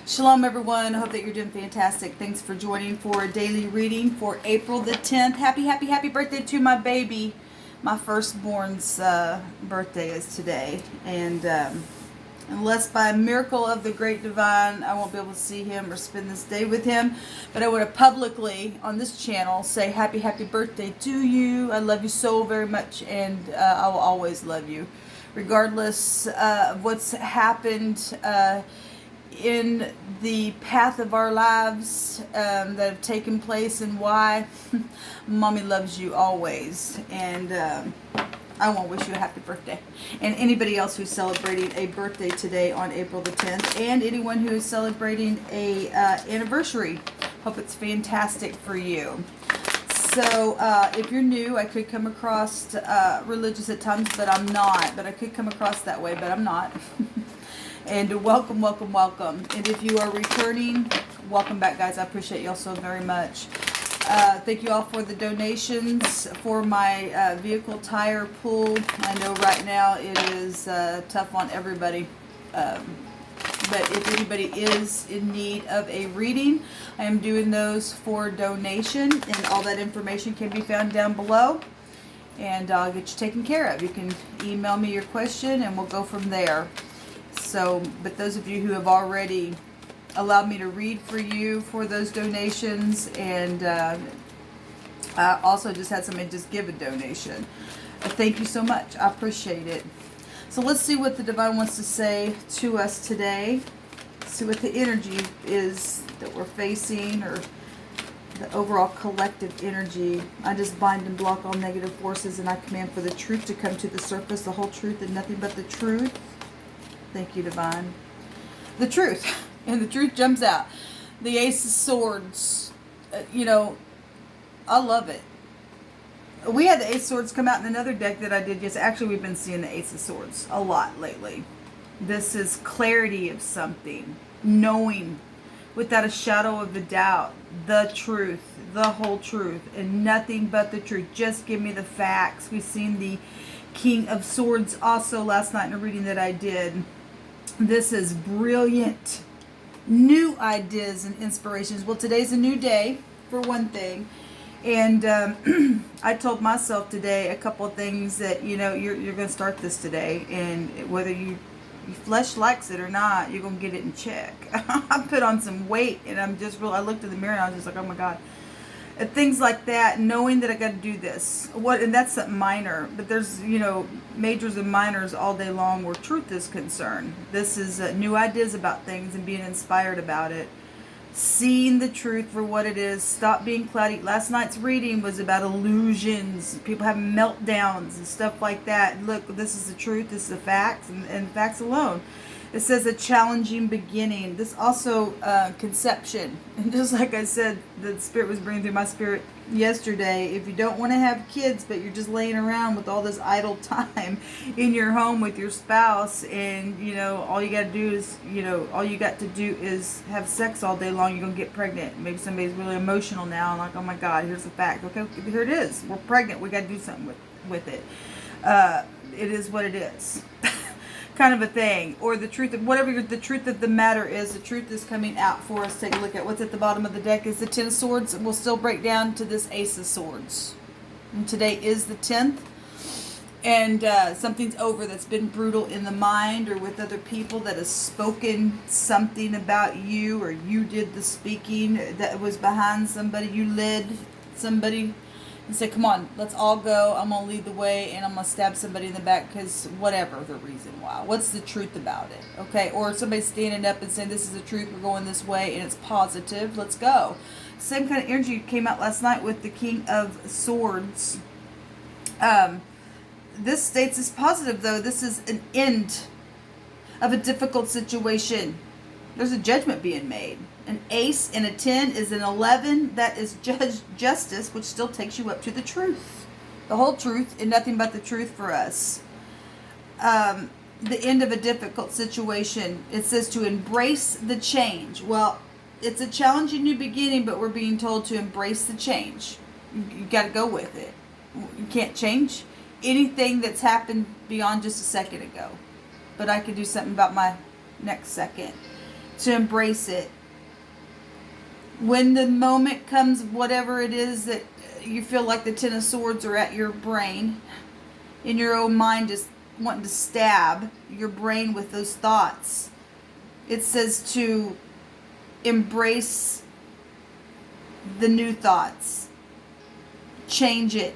Shalom, everyone. I hope that you're doing fantastic. Thanks for joining for a daily reading for April the 10th. Happy birthday to my baby. My firstborn's birthday is today. And unless by a miracle of the great divine, I won't be able to see him or spend this day with him. But I want to publicly, on this channel, say happy birthday to you. I love you so very much, and I will always love you. Regardless of what's happened in the path of our lives that have taken place and why, Mommy loves you always. And I want to wish you a happy birthday. And anybody else who's celebrating a birthday today on April the 10th, and anyone who is celebrating a anniversary, hope it's fantastic for you. So if you're new, I could come across religious at times, but I'm not. But I could come across that way, but I'm not. And welcome. And if you are returning, welcome back, guys. I appreciate y'all so very much. Thank you all for the donations for my vehicle tire pull. I know right now it is tough on everybody. But if anybody is in need of a reading, I am doing those for donation. And all that information can be found down below. And I'll get you taken care of. You can email me your question and we'll go from there. So, but those of you who have already allowed me to read for you for those donations, and I also just had somebody just give a donation. Thank you so much. I appreciate it. So let's see what the divine wants to say to us today. See what the energy is that we're facing, or the overall collective energy. I just bind and block all negative forces, and I command for the truth to come to the surface, the whole truth and nothing but the truth. Thank you, divine. The truth. And the truth jumps out. The Ace of Swords. I love it. We had the Ace of Swords come out in another deck that I did. Yes, actually, we've been seeing the Ace of Swords a lot lately. This is clarity of something. Knowing, without a shadow of a doubt, the truth. The whole truth. And nothing but the truth. Just give me the facts. We've seen the King of Swords also last night in a reading that I did. This is brilliant. New ideas and inspirations. Well, today's a new day, for one thing. And I told myself today a couple of things that, you're going to start this today. And whether your flesh likes it or not, you're going to get it in check. I put on some weight, and I looked in the mirror and I was just like, oh my God. Things like that, knowing that I got to do this. And that's something minor, but there's, majors and minors all day long where truth is concerned. This is new ideas about things and being inspired about it. Seeing the truth for what it is. Stop being cloudy. Last night's reading was about illusions. People having meltdowns and stuff like that. Look, this is the truth. This is the facts, and facts alone. It says a challenging beginning. This also conception. And just like I said, the Spirit was bringing through my spirit yesterday. If you don't want to have kids, but you're just laying around with all this idle time in your home with your spouse, and all you got to do is have sex all day long, you're gonna get pregnant. Maybe somebody's really emotional now, and like, oh my God, here's the fact. Okay, here it is. We're pregnant. We got to do something with it. It is what it is. Kind of a thing, or the truth of whatever the truth of the matter is. The truth is coming out for us. Take a look at what's at the bottom of the deck. Is the 10 of Swords. We'll still break down to this Ace of Swords, and today is the 10th, and something's over that's been brutal in the mind or with other people that has spoken something about you, or you did the speaking that was behind somebody. You led somebody and say, come on, let's all go. I'm going to lead the way, and I'm going to stab somebody in the back because whatever the reason why. What's the truth about it? Okay, or somebody standing up and saying, this is the truth, we're going this way, and it's positive. Let's go. Same kind of energy came out last night with the King of Swords. This states is positive, though. This is an end of a difficult situation. There's a judgment being made. An ace and a 10 is an 11. That is justice, which still takes you up to the truth. The whole truth and nothing but the truth for us. The end of a difficult situation. It says to embrace the change. Well, it's a challenging new beginning, but we're being told to embrace the change. You got to go with it. You can't change anything that's happened beyond just a second ago. But I can do something about my next second. to embrace it. When the moment comes, whatever it is that you feel like the Ten of Swords are at your brain, in your own mind, just wanting to stab your brain with those thoughts, it says to embrace the new thoughts. Change it.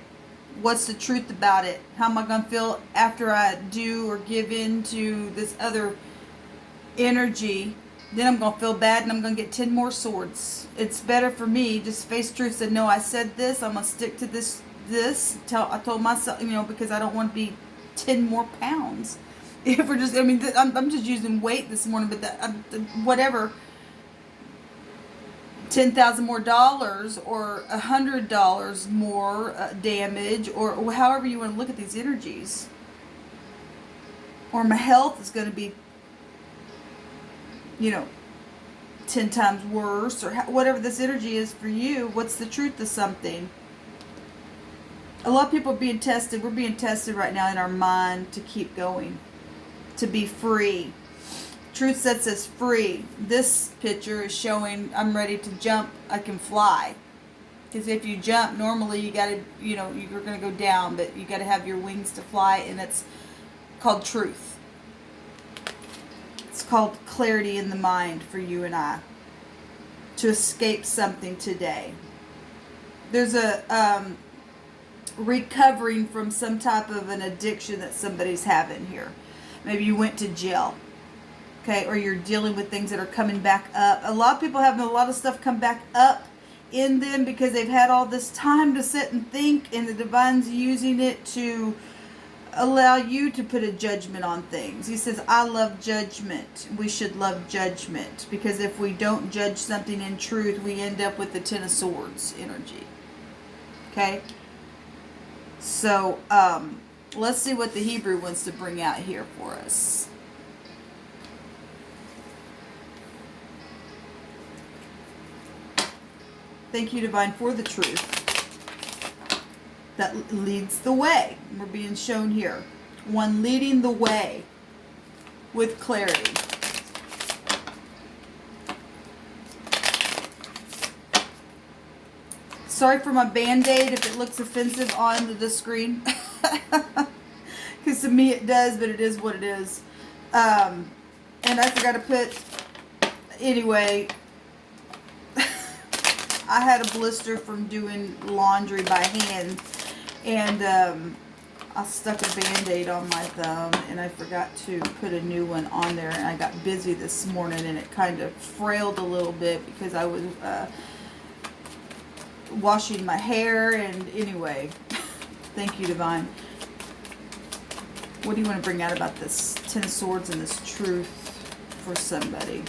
What's the truth about it? How am I going to feel after I do or give in to this other energy? Then I'm going to feel bad and I'm going to get 10 more swords. It's better for me just face truth. Said, no, I said this. I'm going to stick to this. I told myself, because I don't want to be 10 more pounds. If we're just, I'm just using weight this morning, but whatever. $10,000 more dollars or $100 more damage, or however you want to look at these energies. Or my health is going to be 10 times worse, or whatever this energy is for you. What's the truth of something? A lot of people are being tested. We're being tested right now in our mind to keep going, to be free. Truth sets us free. This picture is showing I'm ready to jump. I can fly. Because if you jump, normally you got to, you're going to go down, but you got to have your wings to fly, and it's called truth. It's called clarity in the mind for you and I to escape something today. There's a recovering from some type of an addiction that somebody's having here. Maybe you went to jail. Okay, or you're dealing with things that are coming back up. A lot of people having a lot of stuff come back up in them because they've had all this time to sit and think, and the divine's using it to allow you to put a judgment on things. He says, I love judgment. We should love judgment, because if we don't judge something in truth, we end up with the Ten of Swords energy. Okay? So, let's see what the Hebrew wants to bring out here for us. Thank you, Divine, for the truth that leads the way. We're being shown here. One leading the way with clarity. Sorry for my Band-Aid if it looks offensive on the screen. Because to me it does, but it is what it is. And I forgot to put... Anyway... I had a blister from doing laundry by hand, and I stuck a Band-Aid on my thumb, and I forgot to put a new one on there, and I got busy this morning, and it kind of frailed a little bit because I was washing my hair, and anyway, thank you, Divine. What do you want to bring out about this Ten of Swords and this truth for somebody?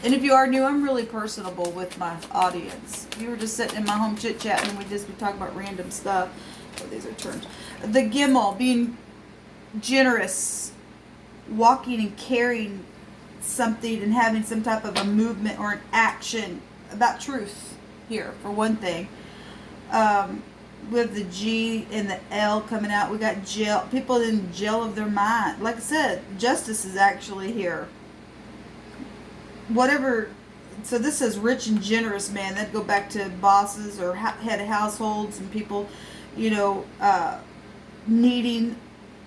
And if you are new, I'm really personable with my audience. If you were just sitting in my home chit-chatting and we'd just be talking about random stuff. Oh, these are terms. The Gimel, being generous, walking and carrying something and having some type of a movement or an action about truth here, for one thing. With the G and the L coming out, we got jail. People in jail of their mind. Like I said, justice is actually here. Whatever, so this says rich and generous man. That'd go back to bosses or head of households and people, needing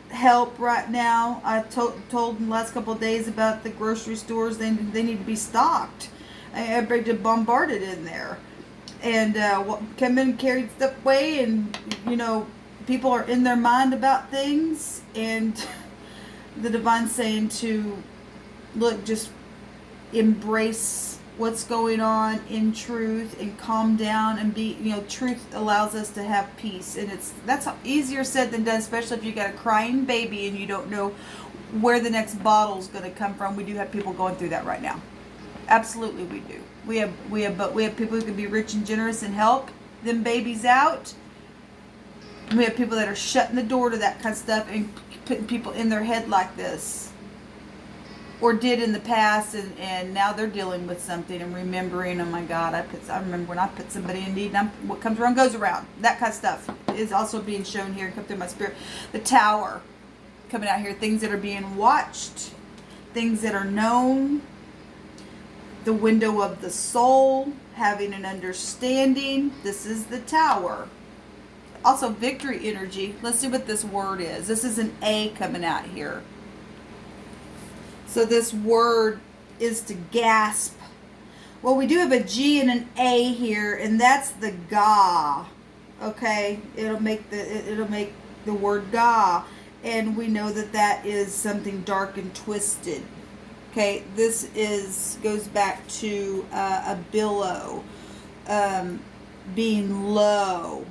help right now. I told in the last couple of days about the grocery stores. They need to be stocked. Everybody bombarded in there, and come in, carried stuff away, and people are in their mind about things, and the Divine's saying to look, just embrace what's going on in truth and calm down and be, truth allows us to have peace, and that's easier said than done, especially if you got a crying baby and you don't know where the next bottle's going to come from. We do have people going through that right now. Absolutely, we do. We have people who can be rich and generous and help them babies out. And we have people that are shutting the door to that kind of stuff and putting people in their head like this. Or did in the past, and now they're dealing with something and remembering, oh my God, I remember when I put somebody in need, and what comes around goes around. That kind of stuff is also being shown here and come through my spirit. The Tower. coming out here. Things that are being watched, things that are known, the window of the soul, having an understanding. This is the Tower. Also victory energy. Let's see what this word is. This is an A coming out here. So this word is to gasp. Well, we do have a G and an A here, and that's the Ga. Okay, it'll make the word Ga, and we know that that is something dark and twisted. Okay, this goes back to a billow, being low,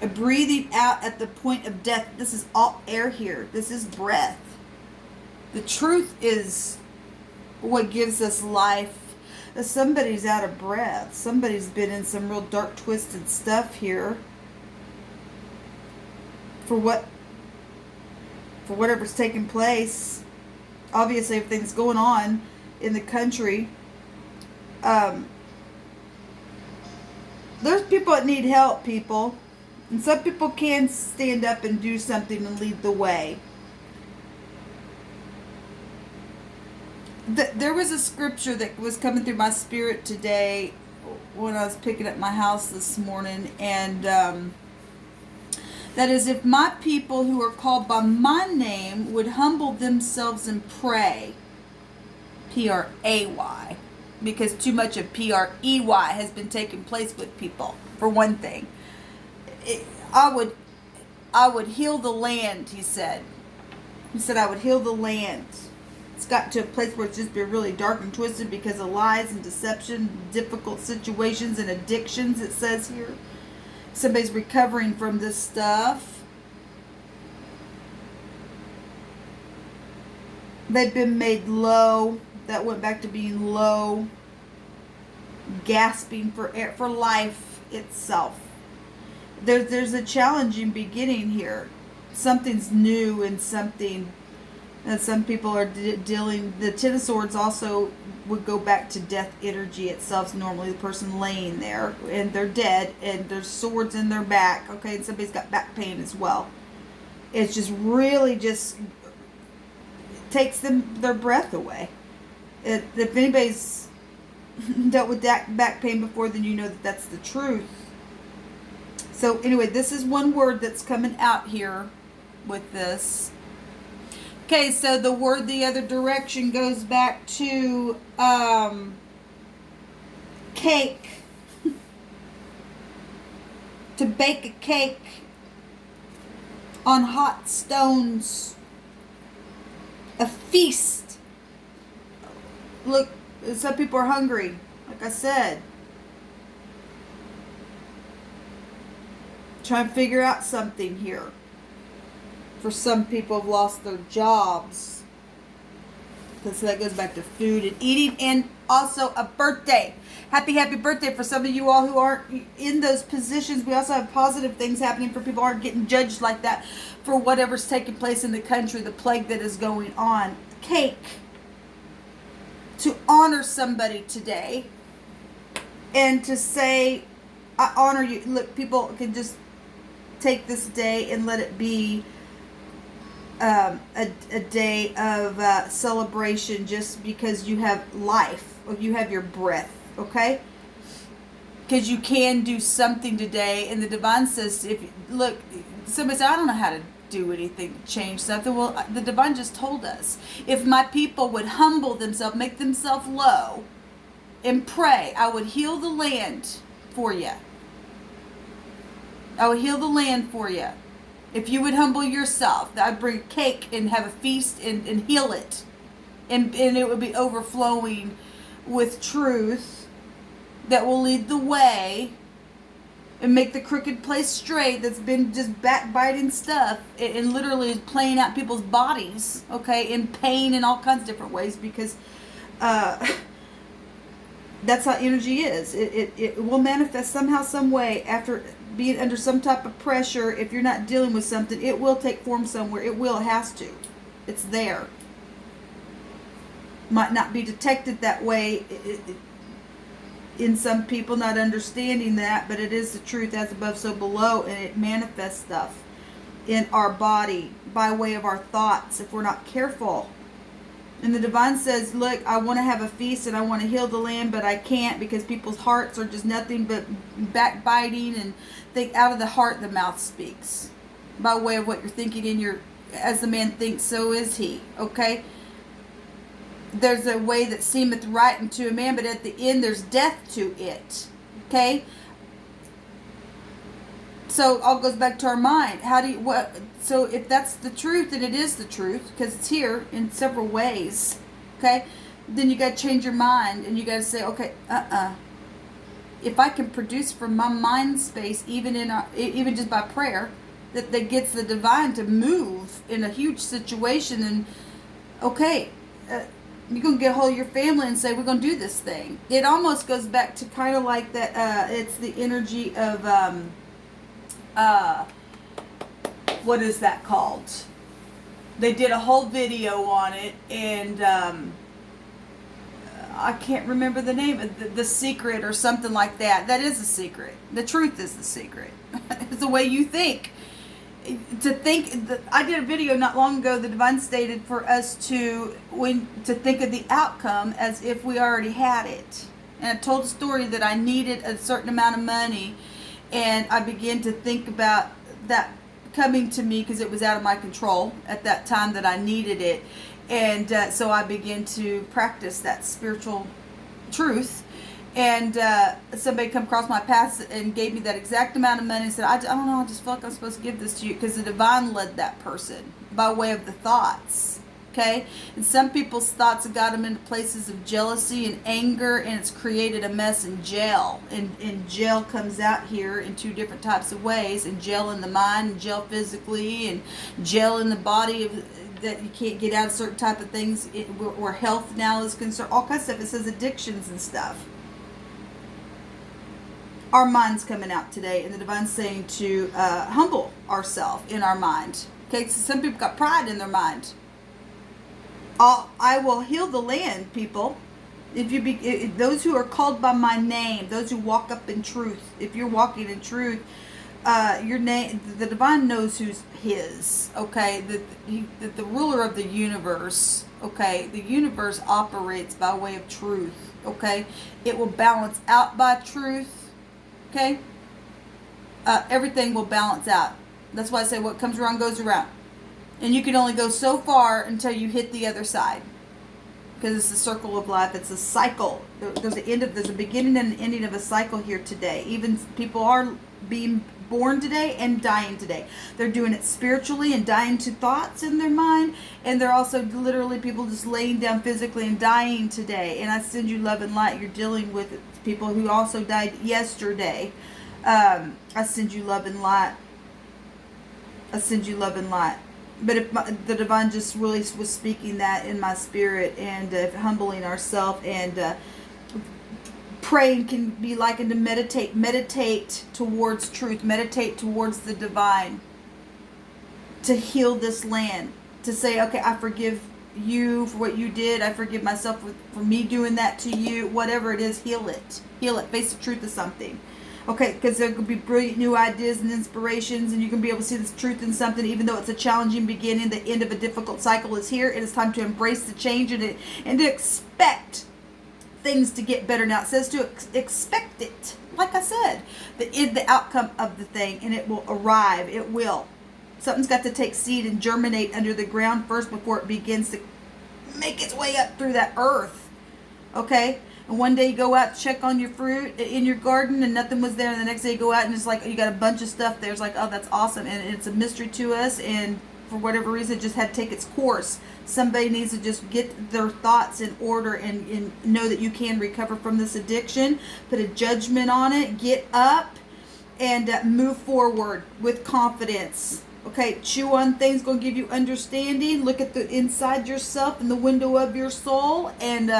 a breathing out at the point of death. This is all air here. This is breath. The truth is what gives us life. Somebody's out of breath. Somebody's been in some real dark, twisted stuff here. For whatever's taking place. Obviously, everything's going on in the country. There's people that need help, people. And some people can stand up and do something and lead the way. There was a scripture that was coming through my spirit today when I was picking up my house this morning, and that is, if my people who are called by my name would humble themselves and pray, P-R-A-Y, because too much of P-R-E-Y has been taking place with people, for one thing. I would heal the land, he said. He said I would heal the land. It's got to a place where it's just been really dark and twisted because of lies and deception, difficult situations and addictions, it says here. Somebody's recovering from this stuff. They've been made low. That went back to being low. Gasping for air, for life itself. There's a challenging beginning here. Something's new and something that some people are dealing. The Ten of Swords also would go back to death energy itself. Normally the person laying there and they're dead and there's swords in their back. Okay, and somebody's got back pain as well. It's just really just takes their breath away. If anybody's dealt with that back pain before, then you know that that's the truth. So anyway, this is one word that's coming out here with this. Okay, so the word the other direction goes back to cake. To bake a cake on hot stones. A feast. Look, some people are hungry, like I said. Trying to figure out something here. For some people have lost their jobs. So that goes back to food and eating, and also a birthday. Happy birthday for some of you all who aren't in those positions. We also have positive things happening for people who aren't getting judged like that for whatever's taking place in the country, the plague that is going on. Cake. To honor somebody today and to say, I honor you. Look, people can just take this day and let it be a day of celebration just because you have life, or you have your breath, okay? Because you can do something today, and the divine says, look, somebody said, I don't know how to do anything to change something. Well, the divine just told us, if my people would humble themselves, make themselves low, and pray, I would heal the land for you. I would heal the land for you. If you would humble yourself, I'd bring a cake and have a feast and heal it. And it would be overflowing with truth that will lead the way and make the crooked place straight that's been just backbiting stuff and literally playing out people's bodies, okay, in pain in all kinds of different ways, because that's how energy is. It will manifest somehow, some way after being under some type of pressure. If you're not dealing with something, it will take form somewhere. It has to. It's there. Might not be detected that way in some people, not understanding that, but it is the truth. As above, so below, and it manifests stuff. in our body by way of our thoughts if we're not careful. And the divine says, look, I want to have a feast and I want to heal the land, but I can't because people's hearts are just nothing but backbiting, and think out of the heart the mouth speaks. By way of what you're thinking in your, as the man thinks, so is he. Okay? There's a way that seemeth right unto a man, but at the end there's death to it. Okay? So all goes back to our mind. How do you, what, so if that's the truth, and it is the truth, because it's here in several ways, okay, then you got to change your mind, and you got to say, okay, if I can produce from my mind space, even even just by prayer, that gets the divine to move in a huge situation, and okay, you're going to get a hold of your family and say, we're going to do this thing. It almost goes back to kind of like that, it's the energy of, what is that called? They did a whole video on it, and I can't remember the name of the secret or something like that. That is a secret. The truth is the secret. It's the way you think. I did a video not long ago. The divine stated for us to think of the outcome as if we already had it. And I told a story that I needed a certain amount of money, and I began to think about that coming to me because it was out of my control at that time that I needed it. And so I began to practice that spiritual truth. And somebody come across my path and gave me that exact amount of money and said, I don't know, I just feel like I'm supposed to give this to you, because the divine led that person by way of the thoughts. Okay? And some people's thoughts have got them into places of jealousy and anger, and it's created a mess in jail. And jail comes out here in two different types of ways. And jail in the mind, and jail physically, and jail in the body that you can't get out of certain type of things where health now is concerned. All kinds of stuff. It says addictions and stuff. Our mind's coming out today, and the divine's saying to humble ourselves in our mind. Okay? So some people got pride in their mind. I will heal the land, people. If those who are called by my name, those who walk up in truth. If you're walking in truth, your name, the divine knows who's his. Okay, the ruler of the universe. Okay, the universe operates by way of truth. Okay, it will balance out by truth. Okay, everything will balance out. That's why I say what comes around goes around. And you can only go so far until you hit the other side. Because it's the circle of life. It's a cycle. There's a beginning and an ending of a cycle here today. Even people are being born today and dying today. They're doing it spiritually and dying to thoughts in their mind. And they're also literally people just laying down physically and dying today. And I send you love and light. You're dealing with people who also died yesterday. I send you love and light. I send you love and light. But if the divine just really was speaking that in my spirit, and humbling ourselves, and praying can be likened to meditate. Meditate towards truth. Meditate towards the divine. To heal this land. To say, okay, I forgive you for what you did. I forgive myself for me doing that to you. Whatever it is, heal it. Heal it. Face the truth of something. Okay, because there could be brilliant new ideas and inspirations, and you can be able to see the truth in something, even though it's a challenging beginning. The end of a difficult cycle is here. It is time to embrace the change and to expect things to get better. Now, it says to expect it. Like I said, the outcome of the thing, and it will arrive. It will. Something's got to take seed and germinate under the ground first before it begins to make its way up through that earth. Okay? And one day you go out to check on your fruit in your garden and nothing was there. And the next day you go out and it's like you got a bunch of stuff there. It's like, oh, that's awesome. And it's a mystery to us. And for whatever reason, it just had to take its course. Somebody needs to just get their thoughts in order and know that you can recover from this addiction. Put a judgment on it. Get up and move forward with confidence. Okay, chew on things, going to give you understanding. Look at the inside yourself and the window of your soul, and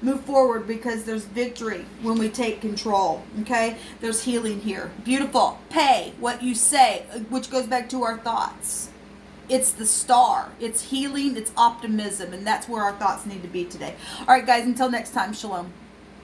move forward, because there's victory when we take control. Okay, there's healing here. Beautiful. Pay what you say, which goes back to our thoughts. It's the star. It's healing. It's optimism, and that's where our thoughts need to be today. All right, guys. Until next time. Shalom.